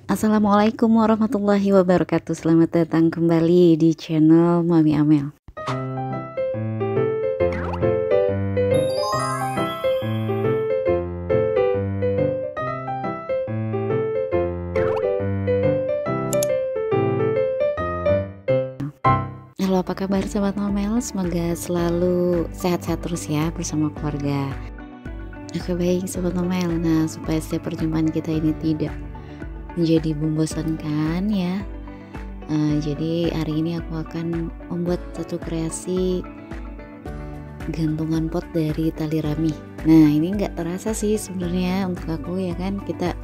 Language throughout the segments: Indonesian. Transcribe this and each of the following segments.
Assalamualaikum warahmatullahi wabarakatuh. Selamat datang kembali di channel Mami Amel. Halo, apa kabar Sobat Amel? Semoga selalu sehat-sehat terus ya bersama keluarga. Oke, baik Sobat Amel. Nah, supaya setiap perjumpaan kita ini tidak menjadi membosankan ya, jadi hari ini aku akan membuat satu kreasi gantungan pot dari tali rami. Nah, ini nggak terasa sih sebenarnya untuk aku ya kan, kita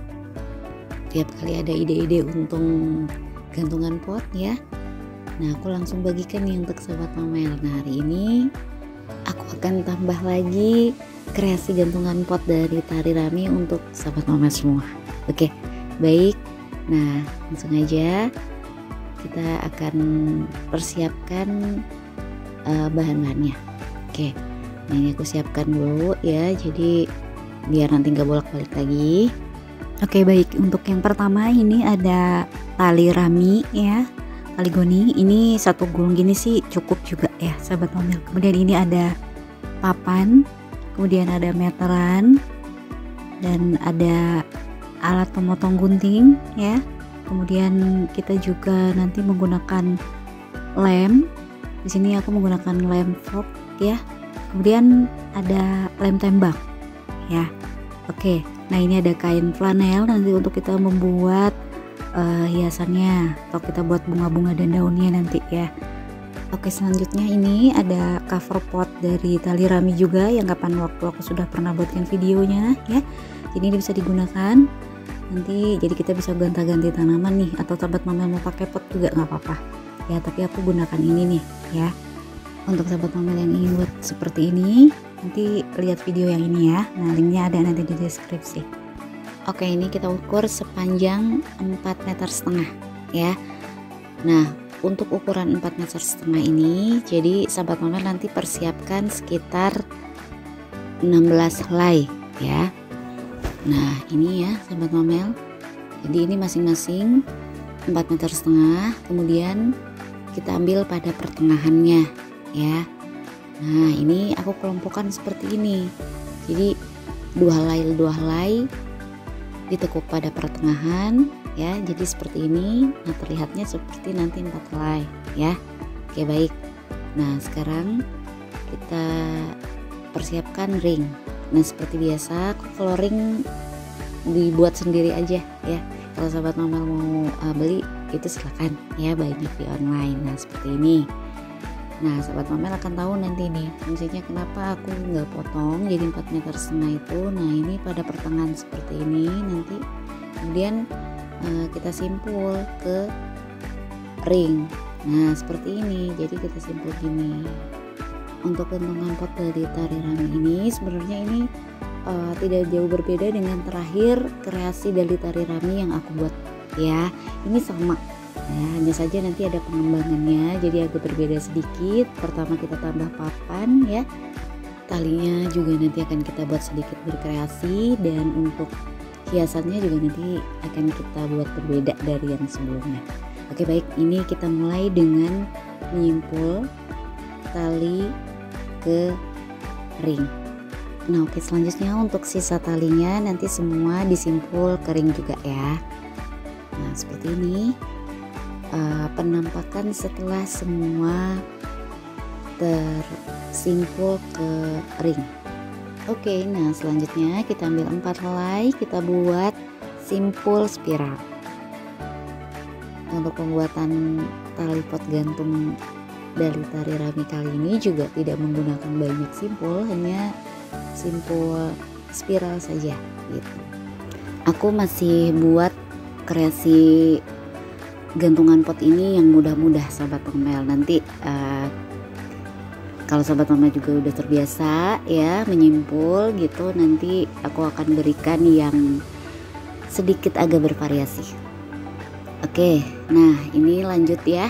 tiap kali ada ide-ide untuk gantungan pot ya. Nah, aku langsung bagikan nih untuk Sobat Amel. Nah, hari ini aku akan tambah lagi kreasi gantungan pot dari tali rami untuk Sobat Amel semua. Oke, baik. Nah, langsung aja kita akan persiapkan bahan-bahannya. Oke, nah ini aku siapkan dulu ya, jadi biar nanti nggak bolak-balik lagi. Oke, baik. Untuk yang pertama ini ada tali rami ya, tali goni. Ini satu gulung gini sih cukup juga ya Sobat Amel. Kemudian ini ada papan, kemudian ada meteran, dan ada alat pemotong gunting ya. Kemudian kita juga nanti menggunakan lem. Di sini aku menggunakan lem fork ya. Kemudian ada lem tembak ya. Oke, nah ini ada kain flanel nanti untuk kita membuat hiasannya, atau kita buat bunga-bunga dan daunnya nanti ya. Oke, selanjutnya ini ada cover pot dari tali rami juga yang kapan waktu aku sudah pernah buatkan videonya ya. Jadi ini bisa digunakan nanti, jadi kita bisa gonta-ganti tanaman nih, atau Sobat Amel mau pakai pot juga nggak apa-apa ya, tapi aku gunakan ini nih ya. Untuk Sobat Amel yang ingin buat seperti ini, nanti lihat video yang ini ya. Nah, linknya ada nanti di deskripsi. Oke, ini kita ukur sepanjang 4,5 meter ya. Nah, untuk ukuran 4,5 meter ini, jadi Sobat Amel nanti persiapkan sekitar 16 helai ya. Nah, ini ya Sobat Amel. Jadi ini masing-masing 4,5 meter. Kemudian kita ambil pada pertengahannya ya. Nah, ini aku kelompokkan seperti ini. Jadi dua helai ditekuk pada pertengahan ya, jadi seperti ini. Nah, terlihatnya seperti nanti 4 helai ya. Oke, baik. Nah, sekarang kita persiapkan ring. Nah, seperti biasa kalau ring dibuat sendiri aja ya. Kalau Sobat Amel mau beli itu silakan ya, banyak di online. Nah, seperti ini. Nah, Sobat Amel akan tahu nanti nih fungsinya kenapa aku nggak potong jadi 4,5 meter itu. Nah, ini pada pertengahan seperti ini nanti, kemudian kita simpul ke ring. Nah, seperti ini, jadi kita simpul gini. Untuk gantungan pot dari tali rami ini sebenarnya ini tidak jauh berbeda dengan terakhir kreasi dari tali rami yang aku buat ya. Ini sama ya, hanya saja nanti ada pengembangannya jadi agak berbeda sedikit. Pertama kita tambah papan ya, talinya juga nanti akan kita buat sedikit berkreasi, dan untuk hiasannya juga nanti akan kita buat berbeda dari yang sebelumnya. Oke, baik, ini kita mulai dengan menyimpul tali ke ring. Nah, oke, selanjutnya untuk sisa talinya nanti semua disimpul ke ring juga ya. Nah, seperti ini penampakan setelah semua tersimpul ke ring. Oke, nah selanjutnya kita ambil 4 helai, kita buat simpul spiral. Untuk pembuatan tali pot gantung dari tali rami kali ini juga tidak menggunakan banyak simpul, hanya simpul spiral saja gitu. Aku masih buat kreasi gantungan pot ini yang mudah-mudah Sobat Amel. Nanti kalau Sobat Amel juga udah terbiasa ya menyimpul gitu, nanti aku akan berikan yang sedikit agak bervariasi. Oke, nah ini lanjut ya.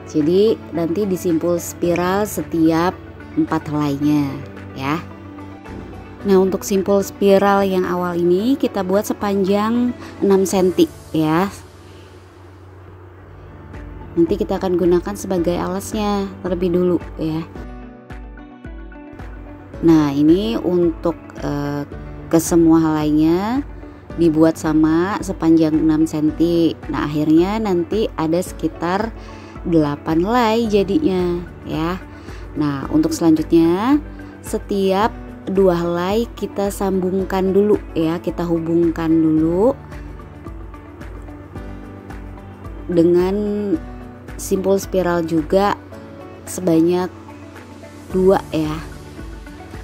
Jadi nanti disimpul spiral setiap 4 helainya ya. Nah, untuk simpul spiral yang awal ini kita buat sepanjang 6 cm ya. Nanti kita akan gunakan sebagai alasnya terlebih dulu ya. Nah, ini untuk ke semua helainya dibuat sama sepanjang 6 cm. Nah, akhirnya nanti ada sekitar 8 helai jadinya ya. Nah, untuk selanjutnya setiap 2 helai kita sambungkan dulu ya, kita hubungkan dulu dengan simpul spiral juga sebanyak 2 ya,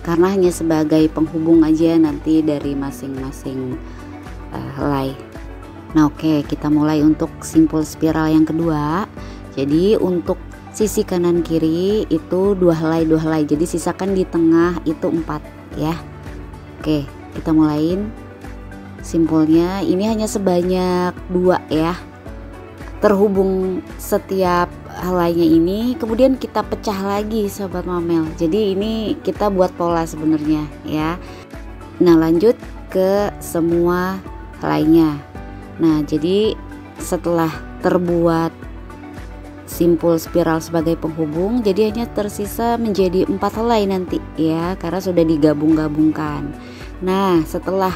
karena hanya sebagai penghubung aja nanti dari masing-masing helai. Nah, oke, kita mulai untuk simpul spiral yang kedua. Jadi untuk sisi kanan kiri itu 2 helai, jadi sisakan di tengah itu 4 ya. Oke, kita mulain simpulnya. Ini hanya sebanyak 2 ya, terhubung setiap helainya ini, kemudian kita pecah lagi sobat Mamel. Jadi ini kita buat pola sebenarnya ya. Nah, lanjut ke semua helainya. Nah, jadi setelah terbuat simpul spiral sebagai penghubung, jadi hanya tersisa menjadi 4 helai nanti ya, karena sudah digabung-gabungkan. Nah, setelah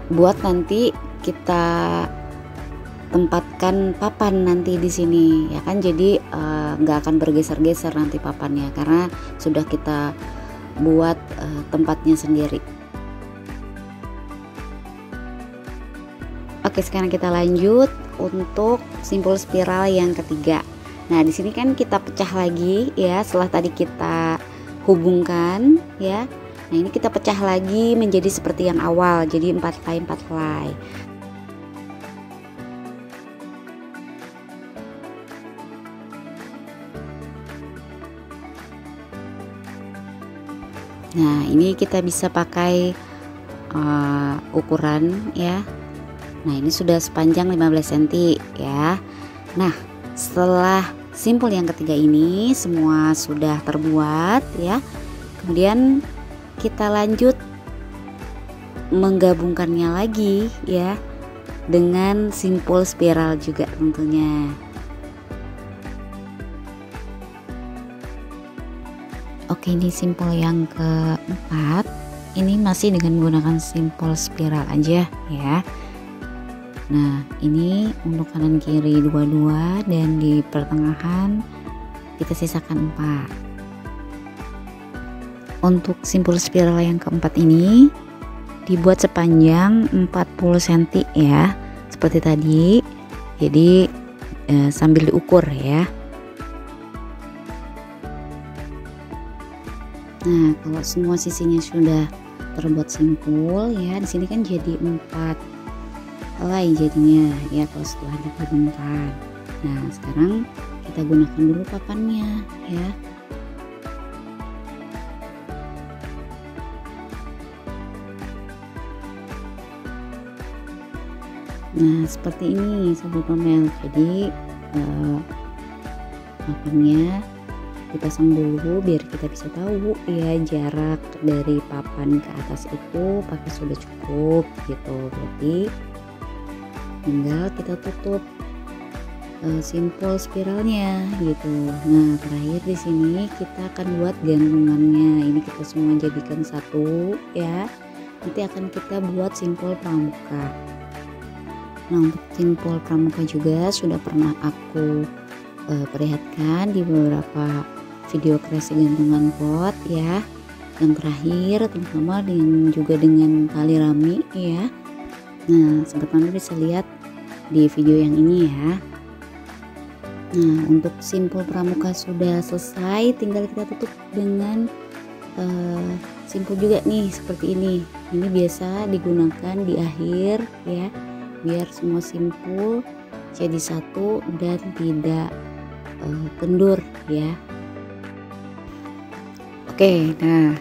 buat nanti kita tempatkan papan nanti di sini ya kan, jadi nggak akan bergeser-geser nanti papannya karena sudah kita buat tempatnya sendiri. Oke, sekarang kita lanjut untuk simpul spiral yang ketiga. Nah, di sini kan kita pecah lagi ya, setelah tadi kita hubungkan ya. Nah, ini kita pecah lagi menjadi seperti yang awal, jadi 4 helai 4 helai. Nah, ini kita bisa pakai ukuran ya. Nah, ini sudah sepanjang 15 cm ya. Nah, setelah simpul yang ketiga ini semua sudah terbuat ya, kemudian kita lanjut menggabungkannya lagi ya dengan simpul spiral juga tentunya. Oke, ini simpul yang keempat. Ini masih dengan menggunakan simpul spiral aja ya. Nah, ini untuk kanan kiri dua-dua dan di pertengahan kita sisakan 4. Untuk simpul spiral yang keempat ini dibuat sepanjang 40 cm ya, seperti tadi. Jadi sambil diukur ya. Nah, kalau semua sisinya sudah terbuat simpul ya, di sini kan jadi 4 helai jadinya ya kalau setelah digabungkan. Nah, sekarang kita gunakan dulu papannya ya. Nah, seperti ini sobat Mamel. Jadi papannya dipasang dulu biar kita bisa tahu ya jarak dari papan ke atas itu pakai sudah cukup gitu. Berarti tinggal kita tutup simpul spiralnya gitu. Nah, terakhir di sini kita akan buat gantungannya. Ini kita semua jadikan satu ya. Nanti akan kita buat simpul pramuka. Nah, untuk simpul pramuka juga sudah pernah aku perlihatkan di beberapa video kreasi gantungan pot ya. Yang terakhir terutama juga dengan tali rami ya. Nah, sobat Mamel bisa lihat di video yang ini ya. Nah, untuk simpul pramuka sudah selesai, tinggal kita tutup dengan simpul juga nih seperti ini. Ini biasa digunakan di akhir ya, biar semua simpul jadi satu dan tidak kendur ya. Oke, nah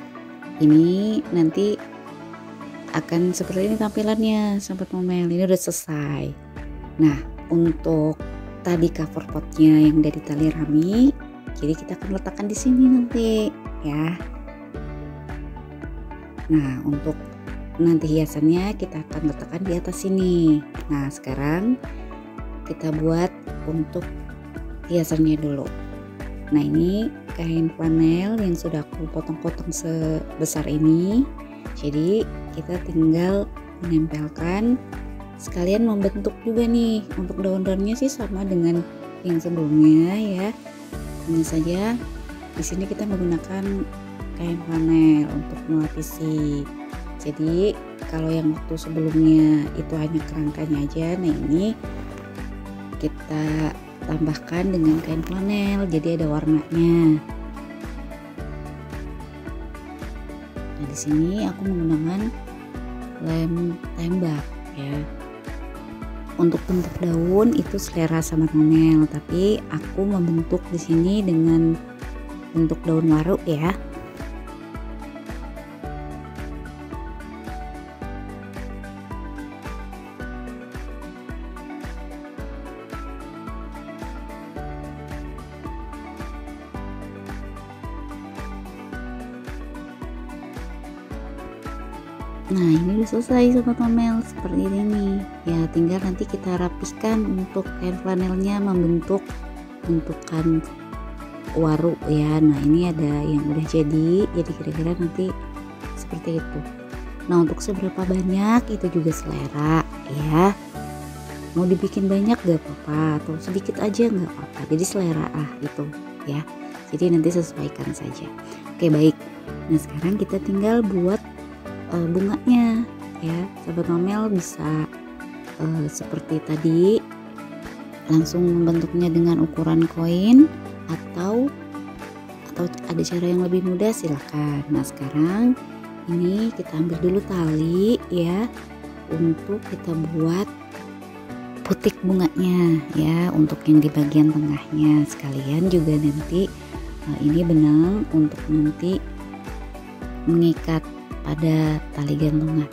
ini nanti akan seperti ini tampilannya sobat Mamel. Ini udah selesai. Nah, untuk tadi cover potnya yang dari tali rami, jadi kita akan letakkan di sini nanti ya. Nah, untuk nanti hiasannya kita akan letakkan di atas sini. Nah, sekarang kita buat untuk hiasannya dulu. Nah, ini kain flanel yang sudah aku potong-potong sebesar ini. Jadi kita tinggal menempelkan, sekalian membentuk juga nih. Untuk daun-daunnya sih sama dengan yang sebelumnya ya. Hanya saja di sini kita menggunakan kain flanel untuk melapisi. Jadi kalau yang waktu sebelumnya itu hanya kerangkanya aja, nah ini kita tambahkan dengan kain flanel, jadi ada warnanya. Nah, di sini aku menggunakan lem tembak ya. Untuk bentuk daun itu selera sama Mel, tapi aku membentuk di sini dengan bentuk daun waru ya. Nah, ini udah selesai Sobat Mel, seperti ini ya. Tinggal nanti kita rapihkan untuk kain flanelnya, membentuk bentukan waru ya. Nah, ini ada yang udah jadi kira-kira nanti seperti itu. Nah, untuk seberapa banyak itu juga selera ya. Mau dibikin banyak gak apa-apa, atau sedikit aja gak apa-apa, jadi selera itu ya. Jadi nanti sesuaikan saja. Oke, baik. Nah, sekarang kita tinggal buat bunganya ya. Sobat Mel bisa seperti tadi langsung membentuknya dengan ukuran koin, atau ada cara yang lebih mudah, silahkan. Nah, sekarang ini kita ambil dulu tali ya, untuk kita buat putik bunganya ya, untuk yang di bagian tengahnya. Sekalian juga nanti ini benang untuk nanti mengikat pada tali gantungan.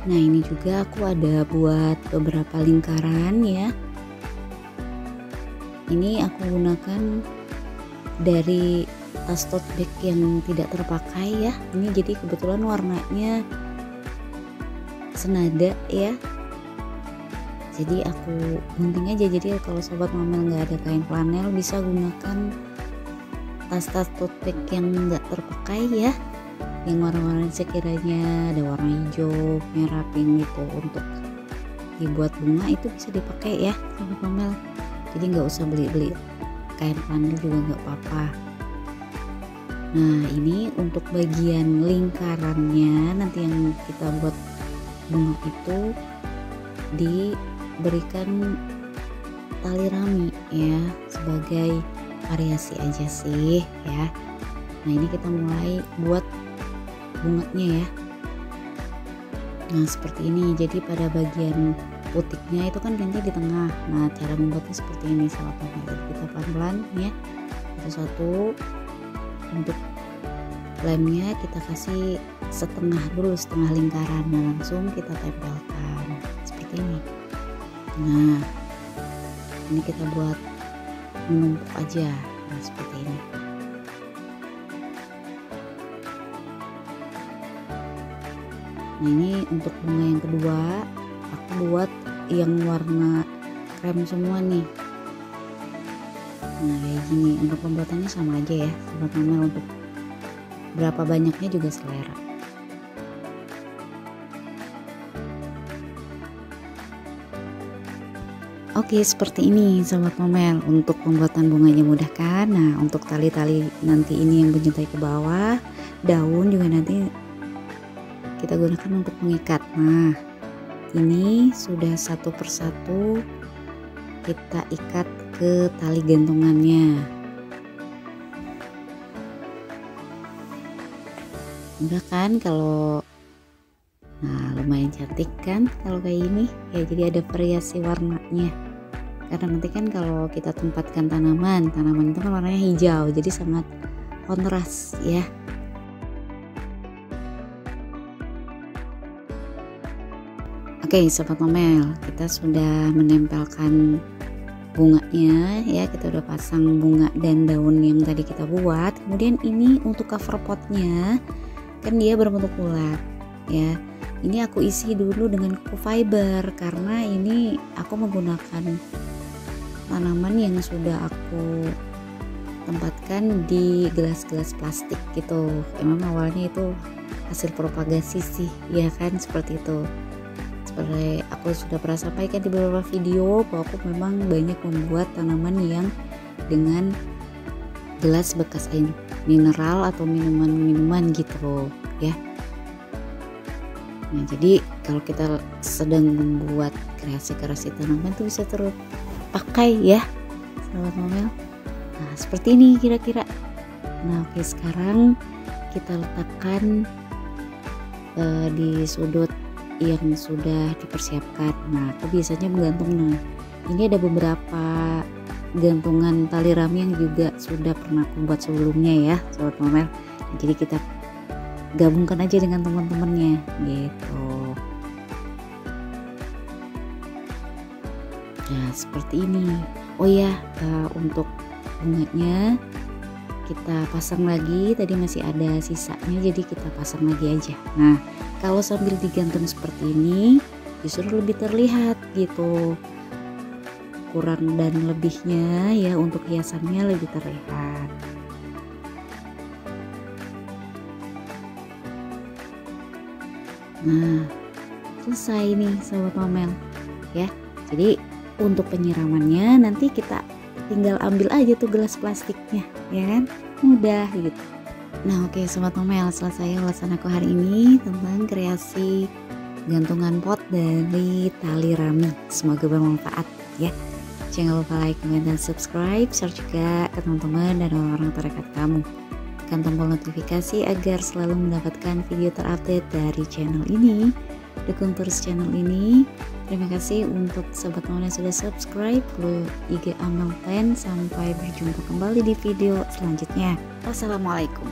Nah, ini juga aku ada buat beberapa lingkaran ya. Ini aku gunakan dari tas tote bag yang tidak terpakai ya. Ini jadi kebetulan warnanya senada ya. Jadi aku gunting aja. Jadi kalau Sobat Mel nggak ada kain flanel, bisa gunakan tas-tas tote bag yang nggak terpakai ya, yang warna-warna sekiranya ada warna hijau, merah, pink gitu, untuk dibuat bunga itu bisa dipakai ya Sobat Mel. Jadi nggak usah beli-beli kain flanel juga nggak apa-apa. Nah, ini untuk bagian lingkarannya nanti yang kita buat bunga itu diberikan tali rami ya, sebagai variasi aja sih ya. Nah, ini kita mulai buat bunganya ya. Nah, seperti ini. Jadi pada bagian putiknya itu kan nanti di tengah. Nah, cara membuatnya seperti ini Sobat Mel. Jadi kita pelan-pelan ya, satu-satu. Untuk lemnya kita kasih setengah dulu, setengah lingkaran. Nah, langsung kita tempelkan seperti ini. Nah, ini kita buat menumpuk aja. Nah, seperti ini. Nah, ini untuk bunga yang kedua aku buat yang warna krem semua nih. Nah, kayak gini. Untuk pembuatannya sama aja ya Sobat Mel, untuk berapa banyaknya juga selera. Oke, seperti ini Sobat Mel. Untuk pembuatan bunganya mudah kan? Nah, untuk tali-tali nanti ini yang menyertai ke bawah, daun juga nanti kita gunakan untuk mengikat. Nah, ini sudah satu persatu kita ikat ke tali gantungannya. Mudah kan kalau, nah lumayan cantik kan kalau kayak ini ya. Jadi ada variasi warnanya, karena nanti kan kalau kita tempatkan tanaman itu kan warnanya hijau, jadi sangat kontras ya. Oke Sobat Mel, kita sudah menempelkan bunganya ya. Kita udah pasang bunga dan daun yang tadi kita buat. Kemudian ini untuk cover potnya kan dia berbentuk bulat ya. Ini aku isi dulu dengan kuku fiber karena ini aku menggunakan tanaman yang sudah aku tempatkan di gelas-gelas plastik gitu. Emang awalnya itu hasil propagasi sih, ya kan, seperti itu. Seperti aku sudah pernah sampaikan di beberapa video bahwa aku memang banyak membuat tanaman yang dengan gelas bekas air mineral atau minuman-minuman gitu loh ya. Nah, jadi kalau kita sedang membuat kreasi-kreasi tanaman itu bisa terpakai ya, sahabat Momel. Nah, seperti ini kira-kira. Nah, oke, sekarang kita letakkan di sudut yang sudah dipersiapkan. Nah, aku biasanya menggantung. Nah, ini ada beberapa gantungan tali rami yang juga sudah pernah aku buat sebelumnya ya, sahabat Momel. Nah, jadi kita gabungkan aja dengan teman-temannya gitu. Nah, seperti ini. Oh ya, untuk bunganya kita pasang lagi, tadi masih ada sisanya jadi kita pasang lagi aja. Nah, kalau sambil digantung seperti ini justru lebih terlihat gitu, kurang dan lebihnya ya, untuk hiasannya lebih terlihat. Nah, selesai nih sobat Momel ya. Jadi untuk penyiramannya nanti kita tinggal ambil aja tuh gelas plastiknya, ya kan, mudah gitu. Nah, oke sobat Momel, selesai ulasan aku hari ini tentang kreasi gantungan pot dari tali rami. Semoga bermanfaat ya. Jangan lupa like, comment, dan subscribe, share juga ke teman-teman dan orang-orang terdekat kamu. Tekan tombol notifikasi agar selalu mendapatkan video terupdate dari channel ini. Dukung terus channel ini. Terima kasih untuk sobat Momel yang sudah subscribe, follow IG Amel Plan. Sampai berjumpa kembali di video selanjutnya. Wassalamualaikum.